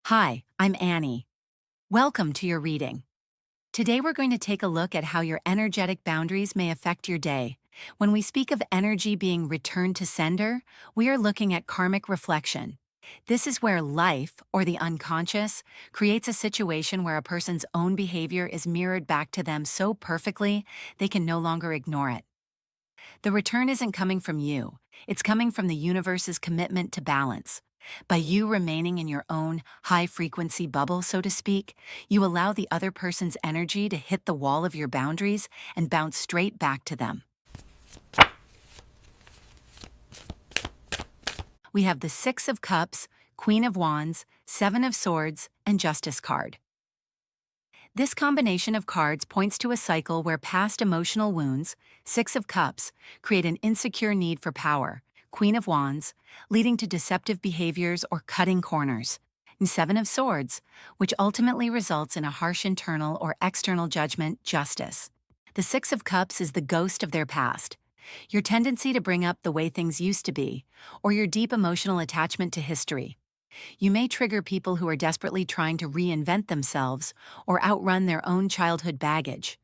Hi, I'm Annie. Welcome to your reading. Today we're going to take a look at how your energetic boundaries may affect your day. When we speak of energy being returned to sender, we are looking at karmic reflection. This is where life, or the unconscious, creates a situation where a person's own behavior is mirrored back to them so perfectly they can no longer ignore it. The return isn't coming from you, it's coming from the universe's commitment to balance. By you remaining in your own high frequency bubble, so to speak, you allow the other person's energy to hit the wall of your boundaries and bounce straight back to them. We have the Six of Cups, Queen of Wands, Seven of Swords, and Justice card. This combination of cards points to a cycle where past emotional wounds, Six of Cups, create an insecure need for power, Queen of Wands, leading to deceptive behaviors or cutting corners, and Seven of Swords, which ultimately results in a harsh internal or external judgment, Justice. The Six of Cups is the ghost of their past, your tendency to bring up the way things used to be, or your deep emotional attachment to history. You may trigger people who are desperately trying to reinvent themselves or outrun their own childhood baggage.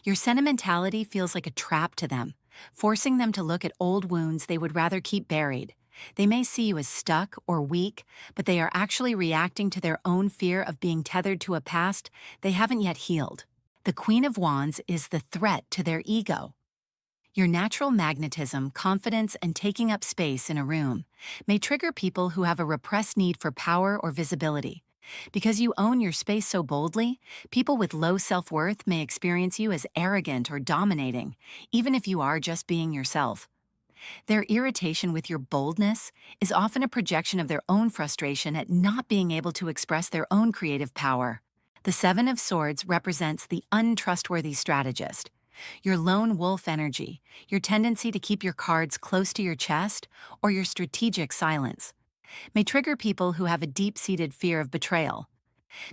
Your sentimentality feels like a trap to them, forcing them to look at old wounds they would rather keep buried. They may see you as stuck or weak, but they are actually reacting to their own fear of being tethered to a past they haven't yet healed. The Queen of Wands is the threat to their ego. Your natural magnetism, confidence, and taking up space in a room may trigger people who have a repressed need for power or visibility. Because you own your space so boldly, people with low self-worth may experience you as arrogant or dominating, even if you are just being yourself. Their irritation with your boldness is often a projection of their own frustration at not being able to express their own creative power. The Seven of Swords represents the untrustworthy strategist. Your lone wolf energy, your tendency to keep your cards close to your chest, or your strategic silence, may trigger people who have a deep-seated fear of betrayal.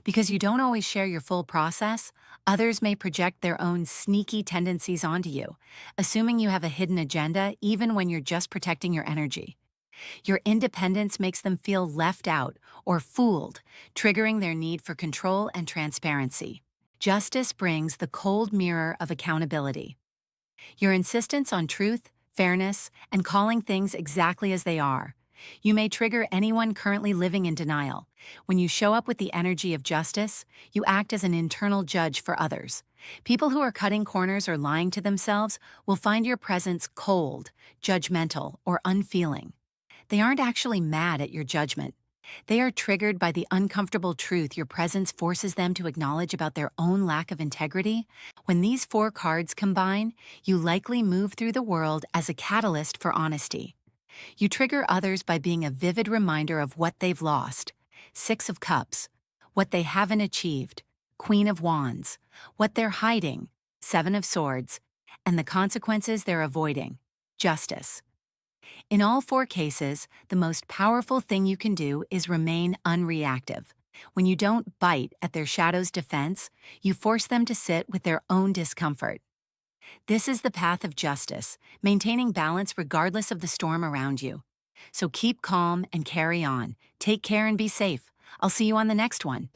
Because you don't always share your full process, others may project their own sneaky tendencies onto you, assuming you have a hidden agenda even when you're just protecting your energy. Your independence makes them feel left out or fooled, triggering their need for control and transparency. Justice brings the cold mirror of accountability. Your insistence on truth, fairness, and calling things exactly as they are. You may trigger anyone currently living in denial. When you show up with the energy of justice, you act as an internal judge for others. People who are cutting corners or lying to themselves will find your presence cold, judgmental, or unfeeling. They aren't actually mad at your judgment. They are triggered by the uncomfortable truth your presence forces them to acknowledge about their own lack of integrity. When these four cards combine, you likely move through the world as a catalyst for honesty. You trigger others by being a vivid reminder of what they've lost, Six of Cups, what they haven't achieved, Queen of Wands, what they're hiding, Seven of Swords, and the consequences they're avoiding, Justice. In all four cases, the most powerful thing you can do is remain unreactive. When you don't bite at their shadow's defense, you force them to sit with their own discomfort. This is the path of justice, maintaining balance regardless of the storm around you. So keep calm and carry on. Take care and be safe. I'll see you on the next one.